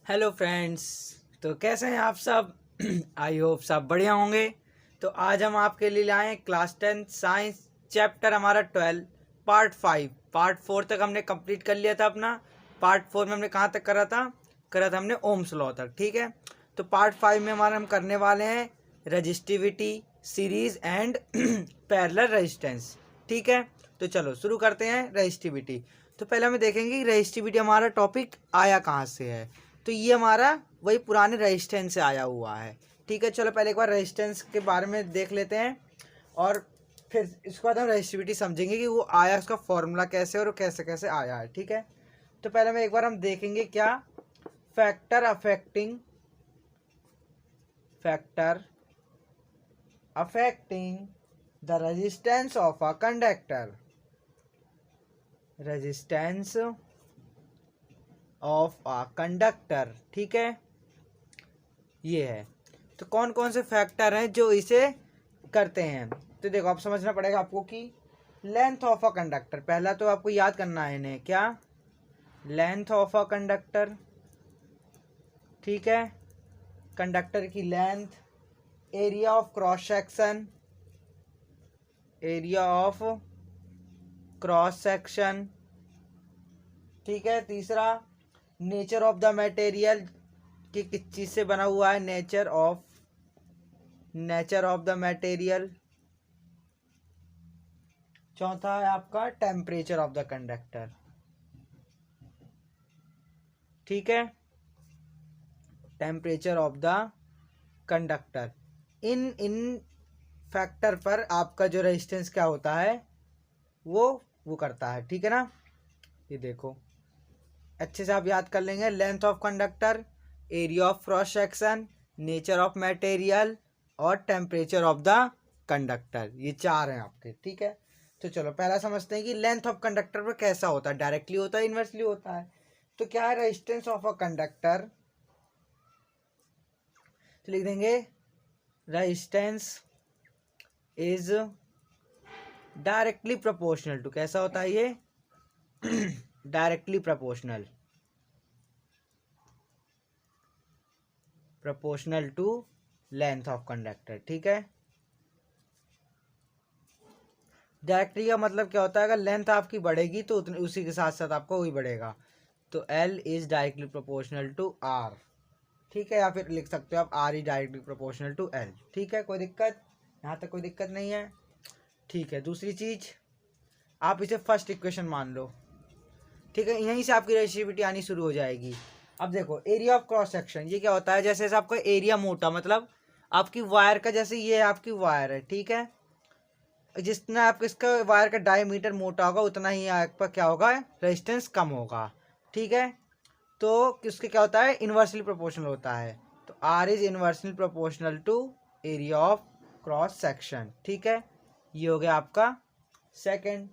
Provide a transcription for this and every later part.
Hello friends. तो कैसे हैं आप सब? आई होप सब बढ़िया होंगे। तो आज हम आपके लिए लाए क्लास 10 साइंस चैप्टर हमारा 12 पार्ट 4 तक हमने कंप्लीट कर लिया था अपना। पार्ट 4 में हमने कहाँ तक करा था हमने ओम्स लॉ तक। ठीक है। तो पार्ट 5 में हमारा हम करने वाले हैं resistivity, series and parallel resistance. ठीक है। तो चलो शुरू करते हैं रजिस्टिविटी। तो पहले हमें देखेंगे कि रजिस्टिविटी हमारा टॉपिक आया कहाँ से है। तो ये हमारा वही पुराने रेजिस्टेंस से आया हुआ है। ठीक है। चलो पहले एक बार रेजिस्टेंस के बारे में देख लेते हैं और फिर इसके बाद हम रजिस्टिविटी समझेंगे कि वो आया, उसका फॉर्मूला कैसे और कैसे कैसे आया है। ठीक है। तो पहले में एक बार हम देखेंगे क्या factor affecting the resistance of a conductor. Resistance of a conductor. ठीक है। ये है। तो कौन कौन से फैक्टर हैं जो इसे करते हैं। तो देखो आप समझना पड़ेगा आपको कि लेंथ ऑफ अ कंडक्टर, पहला तो आपको याद करना है इन्हें, क्या लेंथ ऑफ अ कंडक्टर। ठीक है। कंडक्टर की length, area of cross section, area of cross section. ठीक है। तीसरा नेचर ऑफ द मटेरियल, कि किस चीज से बना हुआ है, नेचर ऑफ द मटेरियल। चौथा है आपका टेम्परेचर ऑफ द कंडक्टर। ठीक है। Temperature of the conductor. In factor पर आपका जो रेजिस्टेंस क्या होता है वो करता है। ठीक है ना। ये देखो अच्छे से आप याद कर लेंगे, length of conductor, area of cross section, nature of material और टेम्परेचर ऑफ द कंडक्टर। ये चार हैं आपके। ठीक है। तो चलो पहला समझते हैं कि लेंथ ऑफ कंडक्टर पर कैसा होता है, डायरेक्टली होता है, इन्वर्सली होता है। तो क्या है रेजिस्टेंस ऑफ अ कंडक्टर। तो लिख देंगे resistance is directly proportional to, कैसा होता है ये, directly proportional to length of conductor. ठीक है। डायरेक्टली का मतलब क्या होता है, अगर लेंथ आपकी बढ़ेगी तो उतनी उसी के साथ साथ आपको वही बढ़ेगा। तो L is directly proportional to R। ठीक है। या फिर लिख सकते हो आप R is directly proportional to L। ठीक है। कोई दिक्कत, यहाँ तक कोई दिक्कत नहीं है। ठीक है। दूसरी चीज, आप इसे फर्स्ट इक्वेशन मान लो। ठीक है। यहीं से आपकी रेसिप्रोसिटी आनी शुरू हो जाएगी। अब देखो एरिया ऑफ क्रॉस सेक्शन, ये क्या होता है, जैसे जैसे आपका एरिया मोटा, मतलब आपकी वायर का, जैसे ये आपकी वायर है। ठीक है। जितना आपका इसका वायर का डायमीटर मोटा होगा उतना ही आपका क्या होगा, रेजिस्टेंस कम होगा। ठीक है। तो इसके क्या होता है, इन्वर्सली प्रोपोर्शनल होता है। तो R is inversely proportional to area of cross section. ठीक है। ये हो गया आपका सेकंड।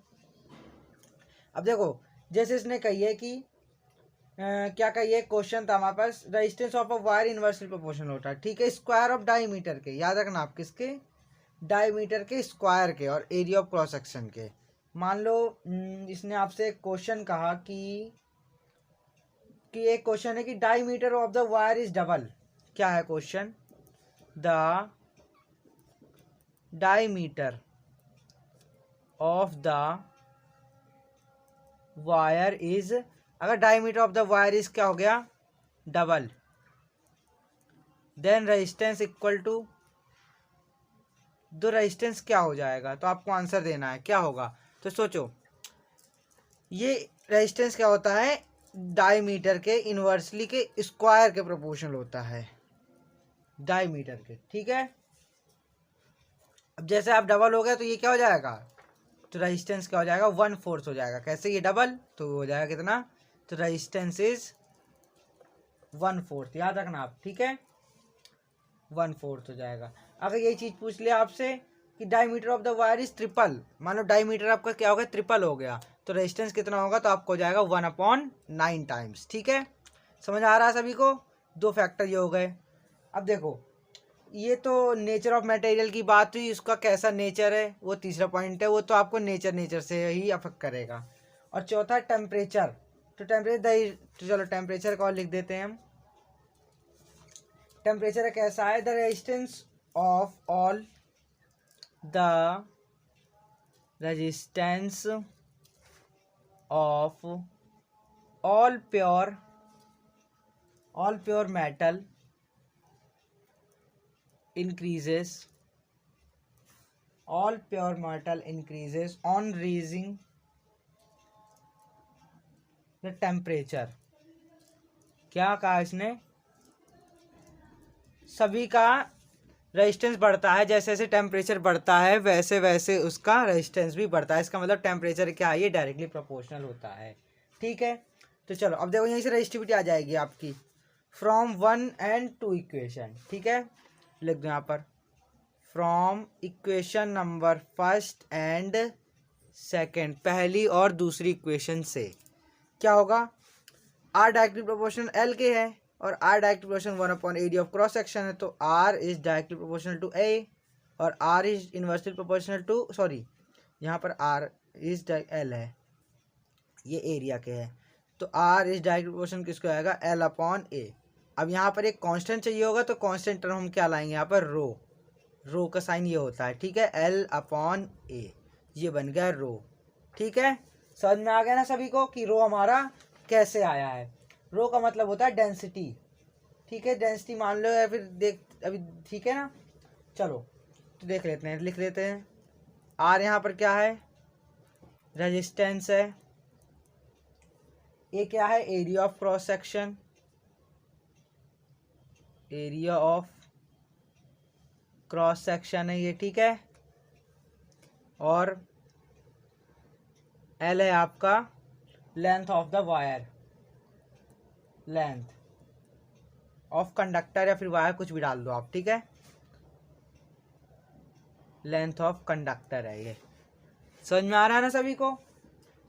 अब देखो जैसे इसने कही है कि क्या कही है, क्वेश्चन था हमारे पास, resistance of a wire inversely proportional होता है। ठीक है। स्क्वायर ऑफ डायमीटर के, याद रखना आप किसके, डायमीटर के स्क्वायर के और एरिया ऑफ क्रॉस सेक्शन के। मान लो इसने आपसे एक क्वेश्चन कहा कि एक क्वेश्चन है कि diameter of the wire is double. क्या है question, the diameter of the wire is, अगर diameter of the wire is क्या हो गया, double, then resistance equal to, दो रेजिस्टेंस क्या हो जाएगा। तो आपको आंसर देना है क्या होगा। तो सोचो ये रेजिस्टेंस क्या होता है, डायमीटर के इन्वर्सली के स्क्वायर के प्रोपोर्शनल होता है, डायमीटर के। ठीक है। अब जैसे आप डबल हो गया तो ये क्या हो जाएगा, तो रेजिस्टेंस क्या हो जाएगा, 1/4 हो जाएगा। कैसे, ये डबल तो हो जाएगा कितना, तो रेजिस्टेंस इज 1/4, याद रखना आप। ठीक है। 1/4 हो जाएगा। अगर यही चीज पूछ लिया आपसे कि diameter of the wire is triple, मान लो डायमीटर आपका क्या हो गया, ट्रिपल हो गया, तो रेजिस्टेंस कितना होगा, तो आपको हो जाएगा 1/9 टाइम्स। ठीक है। समझ आ रहा है सभी को। दो फैक्टर ये हो गए। अब देखो ये तो नेचर ऑफ मटेरियल की बात हुई, उसका कैसा नेचर है वो तीसरा पॉइंट है, वो तो आपको नेचर से ही अफेक्ट करेगा। और चौथा टेम्परेचर। तो टेम्परेचर, तो चलो टेम्परेचर को लिख देते हैं हम, टेम्परेचर कैसा है, the resistance of all the resistance of all pure metal increases all pure metal increases on raising the temperature। क्या कहा इसने, सभी का रेजिस्टेंस बढ़ता है, जैसे जैसे टेम्परेचर बढ़ता है वैसे वैसे उसका रेजिस्टेंस भी बढ़ता है। इसका मतलब टेम्परेचर क्या है, ये डायरेक्टली प्रोपोर्शनल होता है। ठीक है, तो चलो अब देखो यहीं से रेजिस्टिविटी आ जाएगी आपकी फ्रॉम 1 and 2 इक्वेशन। ठीक है, लिख दो यहाँ पर from equation number first and second, पहली और दूसरी इक्वेशन से क्या होगा, आर डायरेक्टली प्रोपोर्शनल एल के है और R directly proportional 1 area of cross section है, तो R is directly proportional to A और R is inversely proportional to, sorry यहाँ पर आर इज एल है, ये एरिया के है, तो आर इज डायरेक्टली प्रोपोर्शनल किसको आएगा, एल अपॉन ए। अब यहाँ पर एक कांस्टेंट चाहिए होगा, तो कांस्टेंट टर्म हम क्या लाएंगे यहाँ पर, रो का साइन ये होता है। ठीक है, एल अपॉन ए, ये बन गया रो। ठीक है, समझ में आ गया ना सभी को कि रो हमारा कैसे आया है। रो का मतलब होता है डेंसिटी। ठीक है, डेंसिटी मान लो या फिर देख अभी, ठीक है ना। चलो तो देख लेते हैं, लिख लेते हैं। आर यहाँ पर क्या है, रेजिस्टेंस है। ए क्या है, area of cross section, area of cross section है ये। ठीक है, और एल है आपका length of the wire, length of conductor या फिर वायर कुछ भी डाल दो आप। ठीक है, लेंथ ऑफ कंडक्टर है ये। समझ में आ रहा है ना सभी को।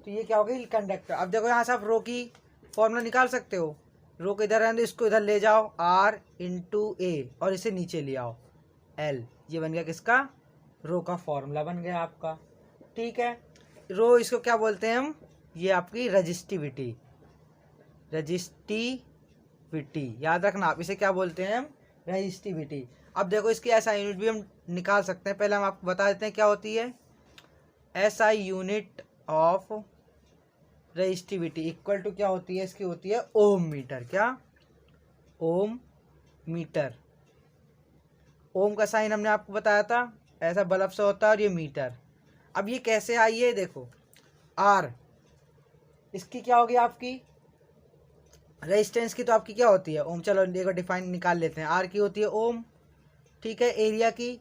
तो ये क्या होगा, कंडक्टर। अब देखो यहाँ से आप रो की फॉर्मूला निकाल सकते हो। रो को इधर रहने, इसको इधर ले जाओ, आर इंटू ए, और इसे नीचे ले आओ एल, ये बन गया किसका, रो का फॉर्मूला बन गया आपका। ठीक है, रो इसको क्या बोलते हैं हम, ये आपकी रजिस्टिविटी, याद रखना आप, इसे क्या बोलते हैं हम, रजिस्टिविटी। अब देखो इसकी एसआई यूनिट भी हम निकाल सकते हैं। पहले हम आपको बता देते हैं क्या होती है। SI unit of resistivity equal to क्या होती है, इसकी होती है ओम मीटर। क्या, ओम मीटर। ओम का साइन हमने आपको बताया था, ऐसा बल्ब से होता है, और ये मीटर। अब ये कैसे आई है, देखो आर, इसकी क्या होगी आपकी रेजिस्टेंस की, तो आपकी क्या होती है ओम। चलो देखो डिफाइन निकाल लेते हैं। आर की होती है ओम। ठीक है, एरिया की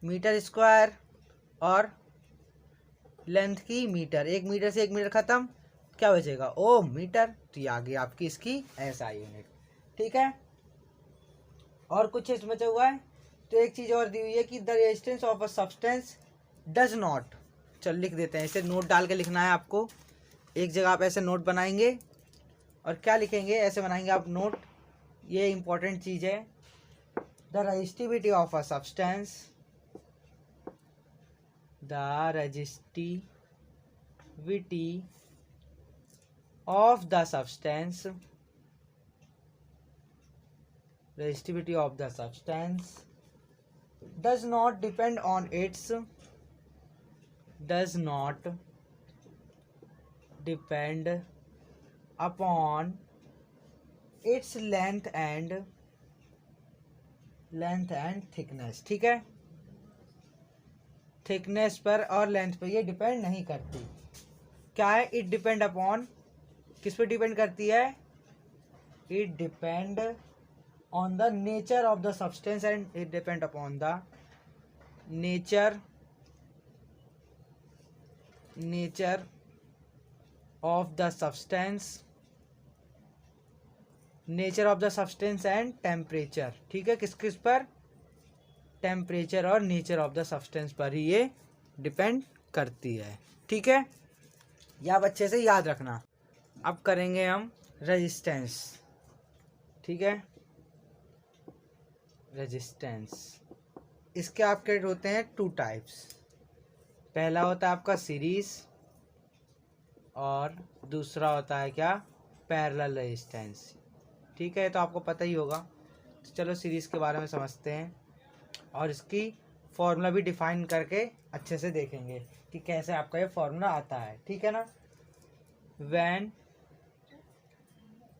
मीटर स्क्वायर और लेंथ की मीटर। 1 मीटर से 1 मीटर खत्म, क्या बचेगा, ओम मीटर। तो ये आ गई आपकी इसकी एसआई यूनिट। ठीक है, और कुछ इसमें बचा हुआ है, तो एक चीज़ और दी हुई है कि the resistance of a substance does not, चल लिख देते हैं, इसे नोट डाल के लिखना है आपको। एक जगह आप ऐसे नोट बनाएंगे, और क्या लिखेंगे, ऐसे बनाएंगे आप नोट, ये इंपॉर्टेंट चीज़ है। The resistivity of a substance, the resistivity of the substance, resistivity of the substance does not depend on its upon its length and thickness। ठीक है, थिकनेस पर और लेंथ पर ये डिपेंड नहीं करती। क्या है, इट डिपेंड अपॉन, किस पे डिपेंड करती है, it depend on the nature of the substance and it depend upon the nature of the substance, and temperature। ठीक है, किस किस पर, टेम्परेचर और नेचर ऑफ द सब्सटेंस पर ही ये डिपेंड करती है। ठीक है, या आप अच्छे से याद रखना। अब करेंगे हम रेजिस्टेंस। ठीक है, रेजिस्टेंस, इसके आपके होते हैं 2 टाइप्स। पहला होता है आपका सीरीज और दूसरा होता है क्या, पैरेलल रेजिस्टेंस। ठीक है, तो आपको पता ही होगा तो चलो सीरीज़ के बारे में समझते हैं और इसकी फॉर्मूला भी डिफाइन करके अच्छे से देखेंगे कि कैसे आपका ये फॉर्मूला आता है, ठीक है ना। व्हेन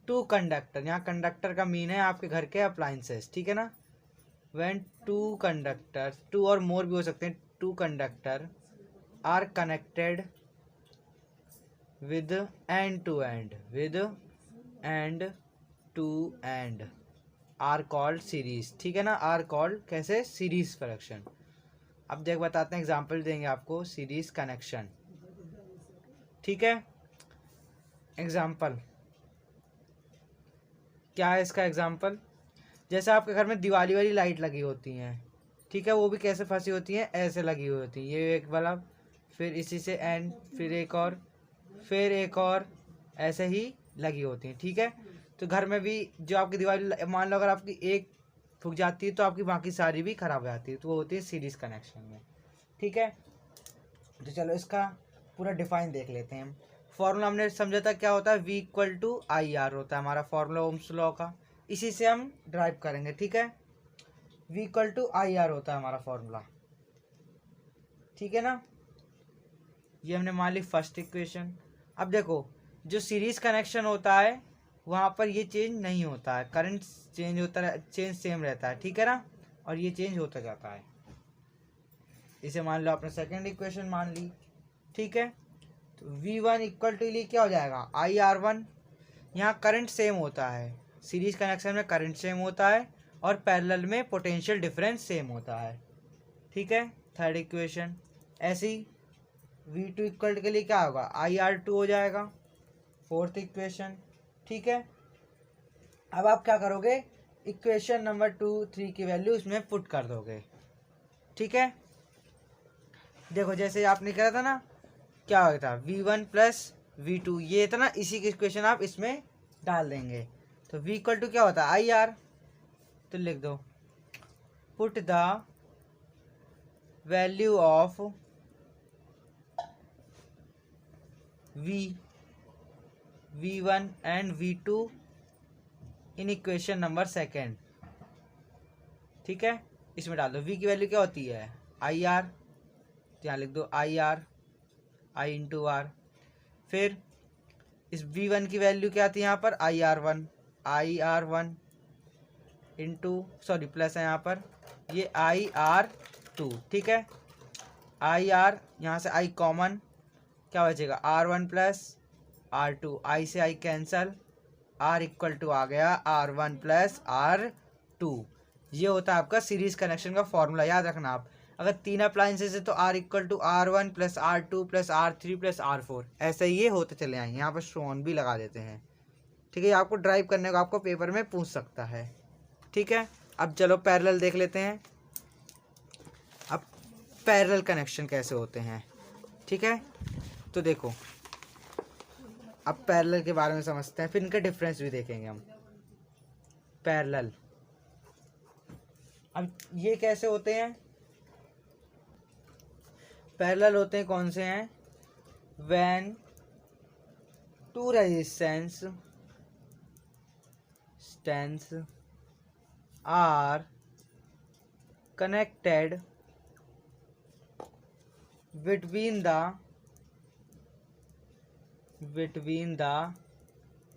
टू कंडक्टर, यहाँ कंडक्टर का मीन है आपके घर के अप्लाइंसेस, ठीक है ना। व्हेन टू कंडक्टर, टू और मोर भी हो सकते हैं, two conductor are connected with end to end, with end to end are called series, ठीक है ना। आर कॉल्ड कैसे, सीरीज कनेक्शन। अब देख बताते हैं, एग्जांपल देंगे आपको सीरीज कनेक्शन, ठीक है। एग्जांपल क्या है इसका एग्जांपल, जैसे आपके घर में दिवाली वाली लाइट लगी होती हैं, ठीक है, वो भी कैसे फंसी होती हैं, ऐसे लगी हुई होती हैं, ये एक बल्ब, फिर इसी से एंड, फिर एक और, फिर एक और, ऐसे ही लगी होती हैं, ठीक है। तो घर में भी जो आपकी दिवाली, मान लो अगर आपकी एक फूक जाती है तो आपकी बाकी सारी भी खराब हो जाती है, तो वो होती है सीरीज कनेक्शन में, ठीक है। तो चलो इसका पूरा डिफाइन देख लेते हैं। फॉर्मूला हमने समझा था क्या होता है, V equal to I R होता है हमारा फॉर्मूला ओम्स लॉ का, इसी से हम ड्राइव करेंगे, ठीक है। V equal to I R होता है हमारा फॉर्मूला, ठीक है ना। ये हमने मान ली फर्स्ट इक्वेशन। अब देखो जो सीरीज कनेक्शन होता है वहाँ पर ये चेंज नहीं होता है, करंट चेंज होता है, चेंज सेम रहता है, ठीक है ना, और ये चेंज होता जाता है। इसे मान लो आपने सेकंड इक्वेशन मान ली, ठीक है। तो V1 इक्वल टू ली क्या हो जाएगा, IR1। यहाँ करंट सेम होता है, सीरीज कनेक्शन में करंट सेम होता है और पैरेलल में पोटेंशियल डिफरेंस सेम होता है, ठीक है। थर्ड इक्वेशन ऐसी V2 इक्वल के लिए क्या होगा, IR2 हो जाएगा, फोर्थ इक्वेशन, ठीक है। अब आप क्या करोगे, इक्वेशन नंबर 2, 3 की वैल्यू इसमें पुट कर दोगे, ठीक है। देखो जैसे आपने कहा था ना, क्या हो था, V1 प्लस V2, ये था ना, इसी की इक्वेशन आप इसमें डाल देंगे। तो V इक्वल टू क्या होता है, IR, तो लिख दो put the value of V1 and V2 in equation number second, ठीक है। इसमें डाल दो, V की वैल्यू क्या होती है, IR, तो यहाँ लिख दो IR, I इंटू आर। फिर इस V1 की वैल्यू क्या आती है यहाँ पर, IR1 इंटू, सॉरी प्लस है यहाँ पर, ये IR2, ठीक है। IR यहाँ से I कॉमन, क्या बचेगा, R1 प्लस R2, I से I cancel, R equal to आ गया R1 प्लस R2। ये होता है आपका सीरीज कनेक्शन का फॉर्मूला, याद रखना आप। अगर 3 अप्लाइंसेस है तो R equal to R1 plus R2 plus R3 plus R4, ऐसे ये होते चले आएंगे। यहाँ पर शोन भी लगा देते हैं, ठीक है। आपको ड्राइव करने को आपको पेपर में पूछ सकता है, ठीक है। अब चलो पैरेलल देख लेते हैं। अब पैरेलल कनेक्शन कैसे होते हैं, ठीक है। तो देखो अब पैरेलल के बारे में समझते हैं, फिर इनका डिफरेंस भी देखेंगे हम। पैरेलल, अब ये कैसे होते हैं, पैरेलल होते हैं कौन से हैं, when two resistance are connected between the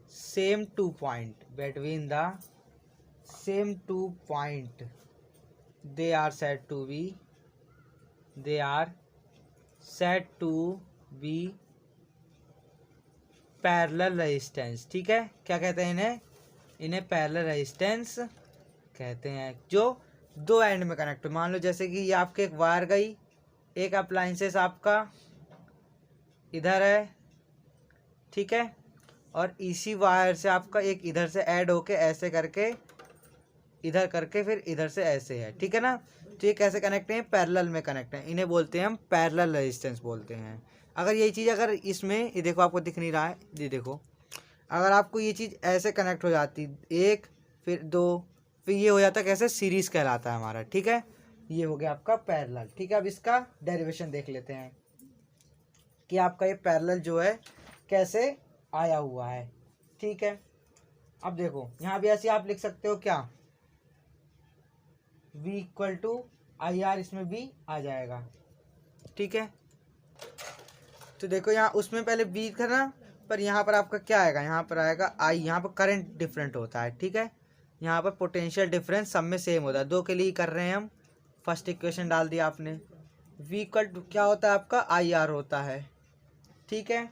same 2 point, they are said to be parallel resistance, ठीक है। क्या कहते हैं इन्हें पैरेलल रेजिस्टेंस कहते हैं, जो दो एंड में कनेक्ट हो। मान लो जैसे कि ये आपके एक वायर गई, एक अप्लाइंसेस आपका इधर है, ठीक है, और इसी वायर से आपका एक इधर से ऐड होके ऐसे करके इधर करके फिर इधर से ऐसे है, ठीक है ना। तो ये कैसे कनेक्ट हैं, पैरेलल में कनेक्ट हैं, इन्हें बोलते हैं हम पैरेलल रेजिस्टेंस बोलते हैं। अगर यही चीज़ अगर इसमें, ये देखो आपको दिख नहीं रहा है, ये देखो, अगर आपको ये चीज़ ऐसे कनेक्ट हो जाती, एक फिर दो, फिर ये हो जाता कैसे, सीरीज कहलाता है हमारा, ठीक है। ये हो गया आपका पैरेलल, ठीक है। अब इसका डेरिवेशन देख लेते हैं कि आपका ये पैरेलल जो है कैसे आया हुआ है, ठीक है। अब देखो यहाँ भी ऐसे आप लिख सकते हो क्या, V equal to I R, इसमें भी आ जाएगा। ठीक है, तो देखो यहाँ उसमें पहले V था ना, पर यहाँ पर आपका क्या आएगा, यहाँ पर आएगा I। यहाँ पर करंट डिफरेंट होता है। ठीक है, यहाँ पर पोटेंशियल डिफरेंस सब में सेम होता है। दो के लिए ही कर रहे हैं हम। फर्स्ट इक्वेशन डाल दिया आपने। V इक्वल टू क्या होता है आपका, आई आर होता है। ठीक है,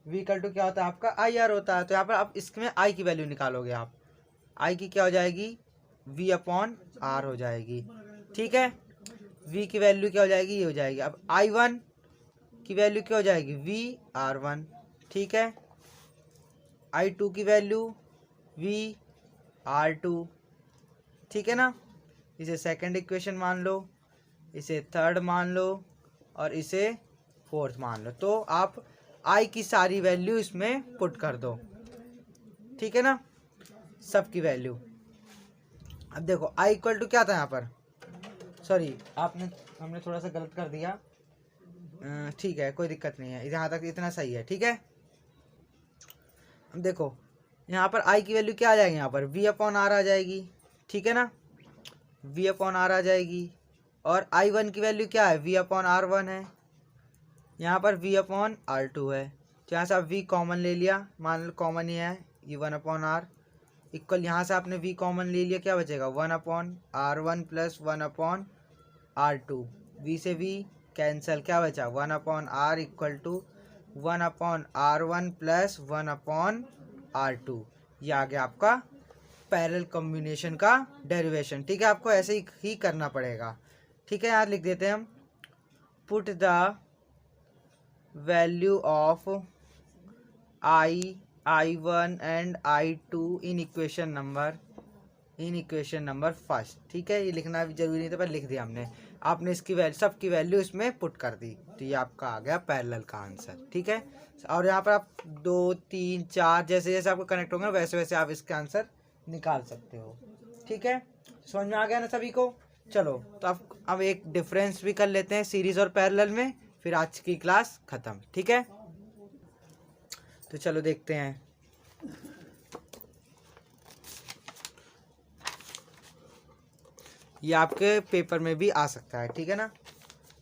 V इक्वल टू क्या होता है आपका, आई आर होता है। तो यहाँ पर आप इसमें I की वैल्यू निकालोगे आप। I की क्या हो जाएगी, V अपॉन R हो जाएगी। ठीक है, V की वैल्यू क्या हो जाएगी, ये हो जाएगी। अब I1 की वैल्यू क्या हो जाएगी, V R1। ठीक है, I2 की वैल्यू V R2। ठीक है ना, इसे सेकंड इक्वेशन मान लो, इसे थर्ड मान लो और इसे फोर्थ मान लो। तो आप I की सारी वैल्यू इसमें पुट कर दो। ठीक है ना, सबकी वैल्यू। अब देखो I इक्वल टू क्या था यहाँ पर, सॉरी हमने थोड़ा सा गलत कर दिया। ठीक है, कोई दिक्कत नहीं है, यहाँ तक इतना सही है। ठीक है, अब देखो यहाँ पर I की वैल्यू क्या आ जाएगी, यहाँ पर V अपॉन आर आ जाएगी। ठीक है ना, V अपॉन आर आ जाएगी। और I1 की वैल्यू क्या है, V अपॉन R1 है। यहाँ पर V अपॉन R2 है। तो यहाँ से आप V कॉमन ले लिया, मान लो कॉमन ही है, ये 1 अपॉन R इक्वल, यहाँ से आपने V कॉमन ले लिया, क्या बचेगा 1 upon R1 plus 1 upon R2। V से V कैंसिल, क्या बचा 1 upon R equal to 1 upon R1 plus 1 upon R2। ये आ गया आपका पैरेलल कॉम्बिनेशन का डेरिवेशन। ठीक है, आपको ऐसे ही करना पड़ेगा। ठीक है, यहाँ लिख देते हैं हम, put the value of I1 and I2 in equation number first. ठीक है, ये लिखना भी जरूरी नहीं था पर लिख दिया हमने। आपने इसकी वैल्यू, सबकी वैल्यू इसमें पुट कर दी, तो ये आपका आ गया पैरेलल का आंसर। ठीक है, और यहाँ पर आप 2 3 4 जैसे जैसे आपको कनेक्ट होंगे वैसे वैसे आप इसका आंसर निकाल सकते हो। ठीक है, समझ में आ गया ना सभी को। चलो, तो अब एक डिफरेंस भी कर लेते हैं सीरीज और पैरेलल में, फिर आज की क्लास खत्म। ठीक है, तो चलो देखते हैं। ये आपके पेपर में भी आ सकता है। ठीक है ना,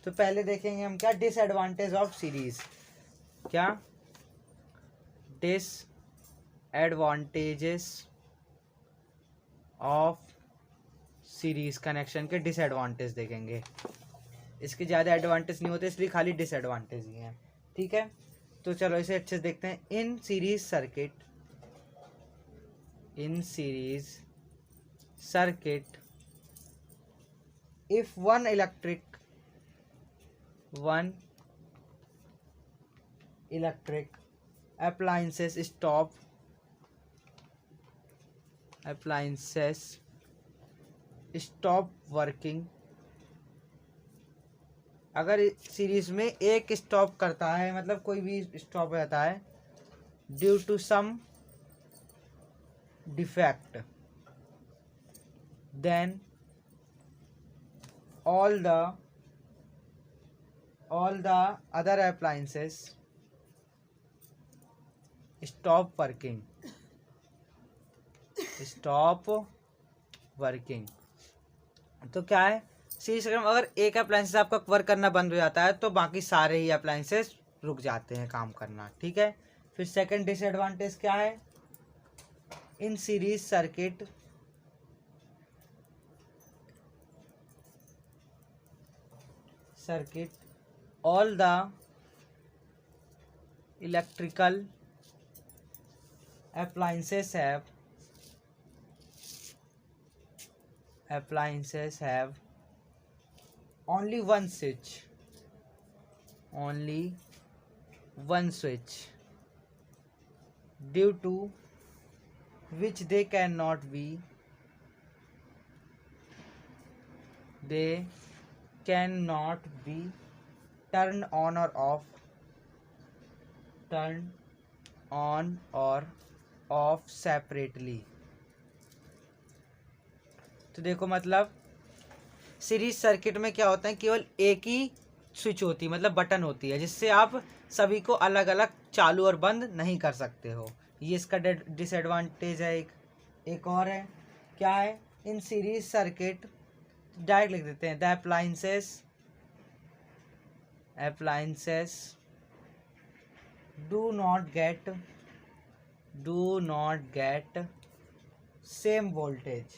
तो पहले देखेंगे हम क्या डिसएडवांटेज ऑफ सीरीज, क्या डिसएडवांटेजेस ऑफ सीरीज कनेक्शन के डिसएडवांटेज देखेंगे। इसके ज़्यादा एडवांटेज नहीं होते, इसलिए खाली डिसएडवांटेज ही हैं। ठीक है, तो चलो इसे अच्छे से देखते हैं। In series circuit if one electric appliances stop working, अगर सीरीज में एक स्टॉप करता है, मतलब कोई भी स्टॉप रहता है due to some defect, then all the other appliances stop working। तो क्या है, सीरीज में अगर एक अप्लायंसेस आपका वर्क करना बंद हो जाता है तो बाकी सारे ही अप्लायंसेस रुक जाते हैं काम करना। ठीक है, फिर सेकंड डिसएडवांटेज क्या है, in series circuit all the electrical appliances have only one switch due to which they cannot be turned on or off separately। तो देखो मतलब सीरीज सर्किट में क्या होता है, केवल एक ही स्विच होती है, मतलब बटन होती है, जिससे आप सभी को अलग अलग चालू और बंद नहीं कर सकते हो। ये इसका डिसएडवांटेज है। एक और है, क्या है, इन सीरीज सर्किट डायरेक्ट लिख देते हैं, the appliances do not get same voltage,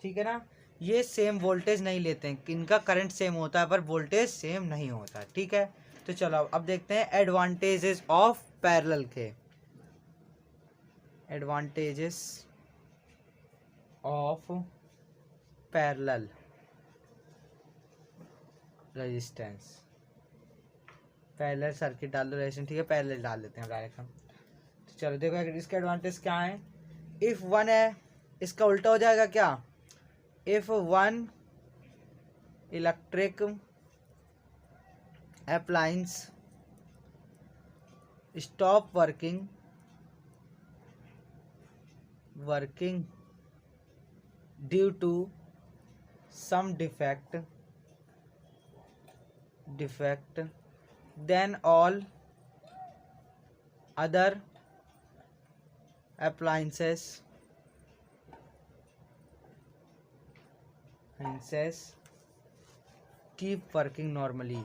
ठीक है ना। ये सेम वोल्टेज नहीं लेते हैं, इनका करंट सेम होता है पर वोल्टेज सेम नहीं होता, ठीक है। तो चलो अब देखते हैं एडवांटेजेस ऑफ पैरेलल के। Advantages of parallel resistance, parallel circuit डाल दो रेजिस्टेंस, ठीक है, पैरेलल डाल देते हैं डायरेक्ट हम। तो चलो देखो इसके एडवांटेज क्या है। इफ वन है, इसका उल्टा हो जाएगा क्या, if one electric appliance stop working due to some defect, then all other appliances keep working normally,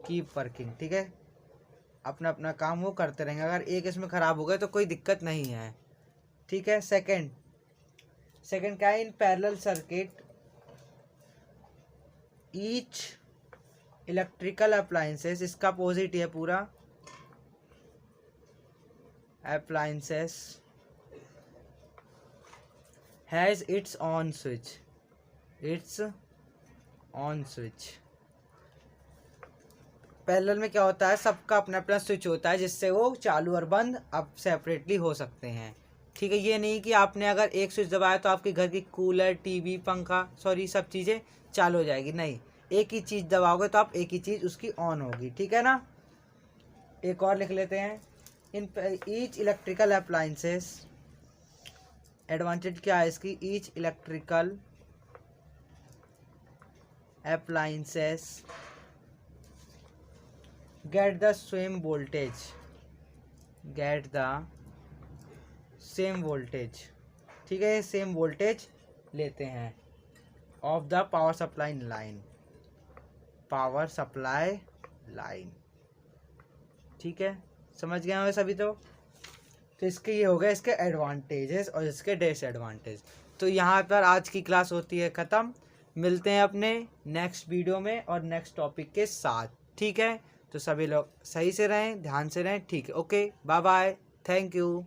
ठीक है, अपना अपना काम वो करते रहेंगे। अगर एक इसमें खराब हो गया तो कोई दिक्कत नहीं है, ठीक है। सेकंड क्या है, in parallel circuit each electrical appliances, इसका अपोजिट है पूरा, appliances has its on switch, parallel में क्या होता है, सबका अपना अपना स्विच होता है जिससे वो चालू और बंद अब सेपरेटली हो सकते हैं, ठीक है। ये नहीं कि आपने अगर एक स्विच दबाया तो आपके घर की कूलर, टीवी, पंखा, सब चीज़ें चालू हो जाएगी, नहीं, एक ही चीज़ दबाओगे तो आप एक ही चीज़ उसकी ऑन होगी, ठीक है ना। एक और लिख लेते हैं, in each electrical appliances, advantage क्या है इसकी, each electrical appliances get the same voltage, ठीक है, सेम वोल्टेज लेते हैं of the power supply line, ठीक है, समझ गए होंगे सभी। तो इसके ये हो गए इसके एडवांटेजेस और इसके डिसएडवांटेज। तो यहाँ पर आज की क्लास होती है ख़त्म, मिलते हैं अपने नेक्स्ट वीडियो में और नेक्स्ट टॉपिक के साथ, ठीक है। तो सभी लोग सही से रहें, ध्यान से रहें, ठीक है, okay, bye bye, thank you.